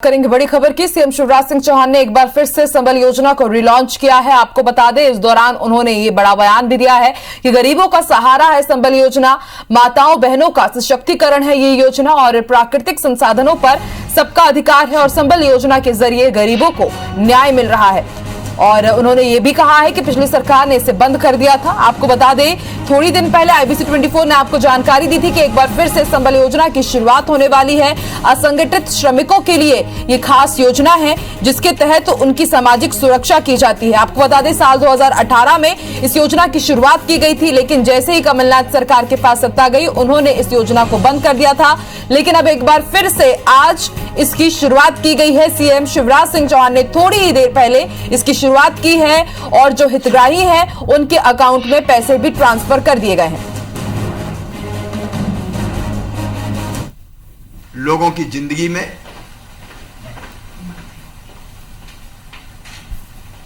करेंगे बड़ी खबर की। सीएम शिवराज सिंह चौहान ने एक बार फिर से संबल योजना को रिलॉन्च किया है। आपको बता दें, इस दौरान उन्होंने ये बड़ा बयान भी दिया है कि गरीबों का सहारा है संबल योजना, माताओं बहनों का सशक्तिकरण है ये योजना और प्राकृतिक संसाधनों पर सबका अधिकार है और संबल योजना के जरिए गरीबों को न्याय मिल रहा है। और उन्होंने ये भी कहा है कि पिछली सरकार ने इसे बंद कर दिया था। आपको बता दें, थोड़ी दिन पहले IBC 24 ने आपको जानकारी दी थी कि एक बार फिर से संबल योजना की शुरुआत होने वाली है। असंगठित श्रमिकों के लिए ये खास योजना है जिसके तहत उनकी सामाजिक सुरक्षा की जाती है। आपको बता दें, साल 2018 में इस योजना की शुरुआत की गई थी, लेकिन जैसे ही कमलनाथ सरकार के पास सत्ता गई, उन्होंने इस योजना को बंद कर दिया था। लेकिन अब एक बार फिर से आज इसकी शुरुआत की गई है। सीएम शिवराज सिंह चौहान ने थोड़ी ही देर पहले इसकी शुरुआत की है और जो हितग्राही हैं उनके अकाउंट में पैसे भी ट्रांसफर कर दिए गए हैं। लोगों की जिंदगी में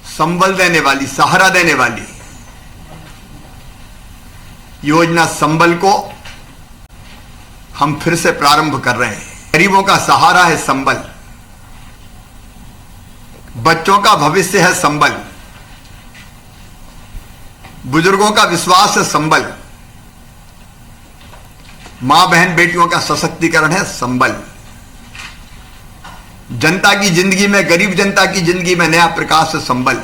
संबल देने वाली, सहारा देने वाली योजना संबल को हम फिर से प्रारंभ कर रहे हैं। गरीबों का सहारा है संबल, बच्चों का भविष्य है संबल, बुजुर्गों का विश्वास है संबल, मां बहन बेटियों का सशक्तिकरण है संबल। जनता की जिंदगी में, गरीब जनता की जिंदगी में नया प्रकाश है संबल।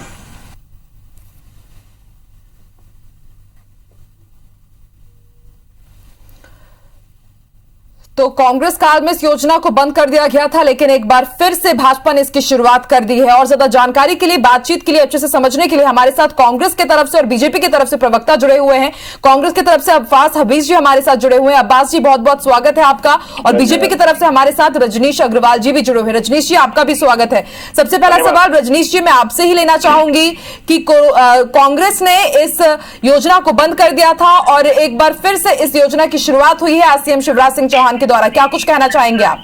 तो कांग्रेस काल में इस योजना को बंद कर दिया गया था, लेकिन एक बार फिर से भाजपा ने इसकी शुरुआत कर दी है। और ज्यादा जानकारी के लिए, बातचीत के लिए, अच्छे से समझने के लिए हमारे साथ कांग्रेस की तरफ से और बीजेपी की तरफ से प्रवक्ता जुड़े हुए हैं। कांग्रेस की तरफ से अब्बास हबीज जी हमारे साथ जुड़े हुए हैं। अब्बास जी, बहुत बहुत स्वागत है आपका। और बीजेपी की तरफ से हमारे साथ रजनीश अग्रवाल जी भी जुड़े हुए हैं। रजनीश जी, आपका भी स्वागत है। सबसे पहला सवाल रजनीश जी मैं आपसे ही लेना चाहूंगी कि कांग्रेस ने इस योजना को बंद कर दिया था और एक बार फिर से इस योजना की शुरुआत हुई है सीएम शिवराज सिंह चौहान द्वारा, क्या कुछ कहना चाहेंगे आप?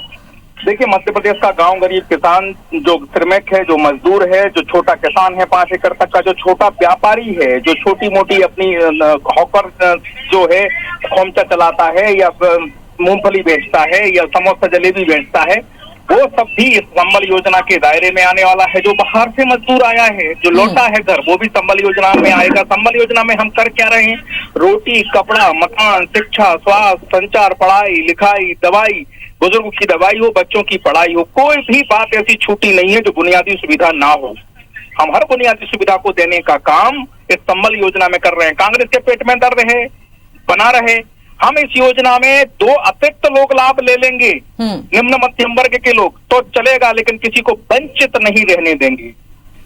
देखिए, मध्य प्रदेश का गांव गरीब किसान, जो श्रमिक है, जो मजदूर है, जो छोटा किसान है 5 एकड़ तक का, जो छोटा व्यापारी है, जो छोटी मोटी अपनी हॉकर जो है खोमचा चलाता है या मूंगफली बेचता है या समोसा जलेबी बेचता है, वो सब भी इस संबल योजना के दायरे में आने वाला है। जो बाहर से मजदूर आया है, जो लौटा है घर, वो भी संबल योजना में आएगा। संबल योजना में हम कर क्या रहे हैं? रोटी, कपड़ा, मकान, शिक्षा, स्वास्थ्य, संचार, पढ़ाई लिखाई, दवाई, बुजुर्गों की दवाई हो, बच्चों की पढ़ाई हो, कोई भी बात ऐसी छूटी नहीं है जो बुनियादी सुविधा ना हो। हम हर बुनियादी सुविधा को देने का काम इस संबल योजना में कर रहे हैं। कांग्रेस के पेट में दर्द है, बना रहे। हम इस योजना में 2 अतिरिक्त लोग लाभ ले लेंगे, निम्न मध्यम वर्ग के लोग, तो चलेगा, लेकिन किसी को वंचित नहीं रहने देंगे।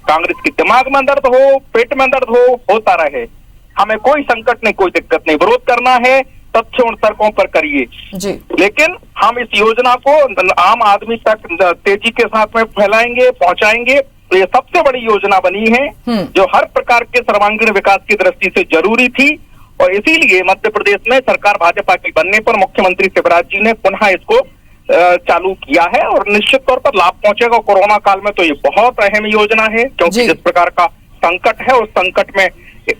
कांग्रेस के दिमाग में दर्द हो, पेट में दर्द हो, होता रहे, हमें कोई संकट नहीं, कोई दिक्कत नहीं। विरोध करना है तथ्य और तर्कों पर करिए, लेकिन हम इस योजना को आम आदमी तक तेजी के साथ में फैलाएंगे, पहुंचाएंगे। ये सबसे बड़ी योजना बनी है जो हर प्रकार के सर्वांगीण विकास की दृष्टि से जरूरी थी और इसीलिए मध्य प्रदेश में सरकार भाजपा की बनने पर मुख्यमंत्री शिवराज जी ने पुनः इसको चालू किया है और निश्चित तौर पर लाभ पहुंचेगा। कोरोना काल में तो ये बहुत अहम योजना है, क्योंकि जिस प्रकार का संकट है, उस संकट में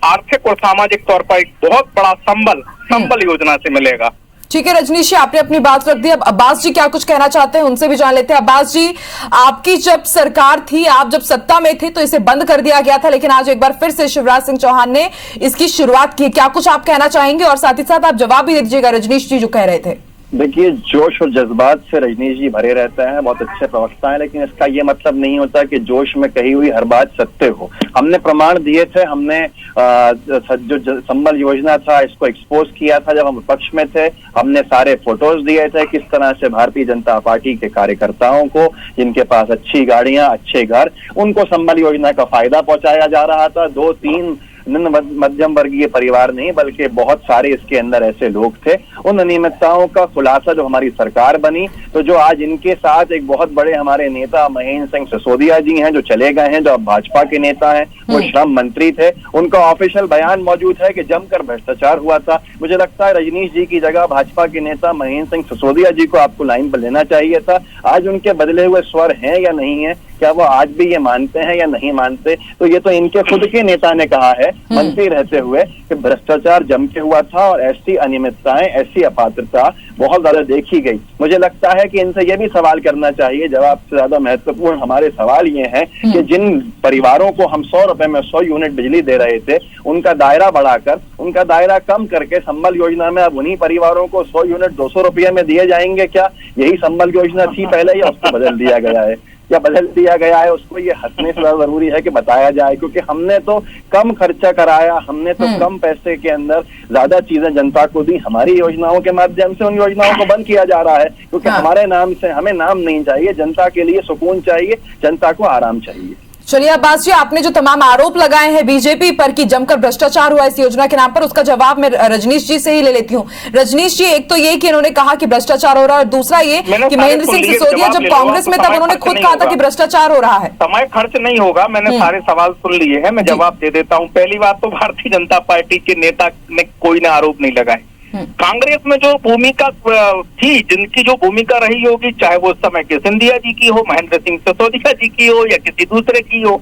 आर्थिक और सामाजिक तौर पर एक बहुत बड़ा संबल योजना से मिलेगा। ठीक है रजनीश जी, आपने अपनी बात रख दी। अब अब्बास जी क्या कुछ कहना चाहते हैं, उनसे भी जान लेते हैं। अब्बास जी, आपकी जब सरकार थी, आप जब सत्ता में थे तो इसे बंद कर दिया गया था, लेकिन आज एक बार फिर से शिवराज सिंह चौहान ने इसकी शुरुआत की। क्या कुछ आप कहना चाहेंगे और साथ ही साथ आप जवाब भी दे दीजिएगा रजनीश जी जो कह रहे थे। देखिए, जोश और जज्बात से रजनीश जी भरे रहते हैं, बहुत अच्छे प्रवक्ता हैं, लेकिन इसका ये मतलब नहीं होता कि जोश में कही हुई हर बात सत्य हो। हमने प्रमाण दिए थे, हमने जो संबल योजना था इसको एक्सपोज किया था जब हम विपक्ष में थे। हमने सारे फोटोज दिए थे किस तरह से भारतीय जनता पार्टी के कार्यकर्ताओं को, जिनके पास अच्छी गाड़ियां, अच्छे घर, उनको संबल योजना का फायदा पहुंचाया जा रहा था। 2-3 निम्न मध्यम वर्गीय परिवार नहीं, बल्कि बहुत सारे इसके अंदर ऐसे लोग थे। उन अनियमितताओं का खुलासा जो हमारी सरकार बनी, तो जो आज इनके साथ एक बहुत बड़े हमारे नेता महेंद्र सिंह सिसोदिया जी हैं जो चले गए हैं, जो अब भाजपा के नेता हैं, वो श्रम मंत्री थे, उनका ऑफिशियल बयान मौजूद है कि जमकर भ्रष्टाचार हुआ था। मुझे लगता है रजनीश जी की जगह भाजपा के नेता महेंद्र सिंह सिसोदिया जी को आपको लाइन पर लेना चाहिए था। आज उनके बदले हुए स्वर हैं या नहीं है, क्या वो आज भी ये मानते हैं या नहीं मानते, तो ये तो इनके खुद के नेता ने कहा है मंत्री रहते हुए कि भ्रष्टाचार जम के हुआ था और ऐसी अनियमितताएं, ऐसी अपात्रता बहुत ज्यादा देखी गई। मुझे लगता है कि इनसे यह भी सवाल करना चाहिए, जवाब से ज्यादा महत्वपूर्ण हमारे सवाल ये हैं कि जिन परिवारों को हम 100 रुपए में 100 यूनिट बिजली दे रहे थे, उनका दायरा बढ़ाकर, उनका दायरा कम करके संबल योजना में अब उन्हीं परिवारों को 100 यूनिट 200 रुपये में दिए जाएंगे क्या? यही संबल योजना थी पहले या उसको बदल दिया गया है? या बदल दिया गया है उसको, ये हंसने से ज्यादा जरूरी है कि बताया जाए, क्योंकि हमने तो कम खर्चा कराया, हमने तो कम पैसे के अंदर ज्यादा चीजें जनता को दी। हमारी योजनाओं के माध्यम से उन योजनाओं को बंद किया जा रहा है, क्योंकि हमारे नाम से हमें नाम नहीं चाहिए, जनता के लिए सुकून चाहिए, जनता को आराम चाहिए। चलिए अब्बास जी, आपने जो तमाम आरोप लगाए हैं बीजेपी पर कि जमकर भ्रष्टाचार हुआ इस योजना के नाम पर, उसका जवाब मैं रजनीश जी से ही ले लेती हूँ। रजनीश जी, एक तो ये कि इन्होंने कहा कि भ्रष्टाचार हो रहा है, और दूसरा ये कि महेंद्र सिंह सिसोदिया जब कांग्रेस में तब उन्होंने खुद कहा था कि भ्रष्टाचार हो रहा है। समय खर्च नहीं होगा। मैंने सारे सवाल सुन लिए हैं, मैं जवाब दे देता हूँ। पहली बात तो भारतीय जनता पार्टी के नेता ने कोई ना आरोप नहीं लगाए। कांग्रेस में जो भूमिका थी, जिनकी जो भूमिका रही होगी, चाहे वो उस समय के सिंधिया जी की हो, महेंद्र सिंह सिसोदिया जी की हो या किसी दूसरे की हो,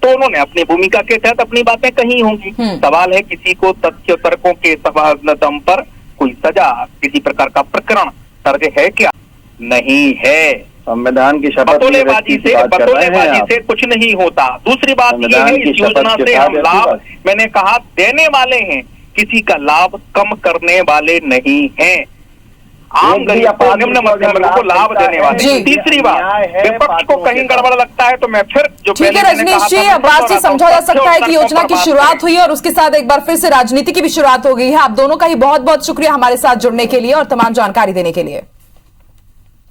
तो उन्होंने अपनी भूमिका के तहत अपनी बातें कही होंगी। सवाल है किसी को तथ्य तर्कों के दम पर कोई सजा, किसी प्रकार का प्रकरण दर्ज है क्या? नहीं है। संविधान की शपथ, बतौलेबाजी से कुछ नहीं होता। दूसरी बात यह है, इस योजना से हम लाभ, मैंने कहा, देने वाले हैं, किसी का लाभ कम करने वाले नहीं हैं। आम गरीब को, निम्न मध्यम वर्ग को लाभ देने वाले। तीसरी बात, विपक्ष को कहीं गड़बड़ लगता है तो मैं फिर जो ठीक है रजनीश जी, अब्बास जी, समझा जा सकता है कि योजना की शुरुआत हुई और उसके साथ एक बार फिर से राजनीति की भी शुरुआत हो गई है। आप दोनों का ही बहुत बहुत शुक्रिया हमारे साथ जुड़ने के लिए और तमाम जानकारी देने के लिए।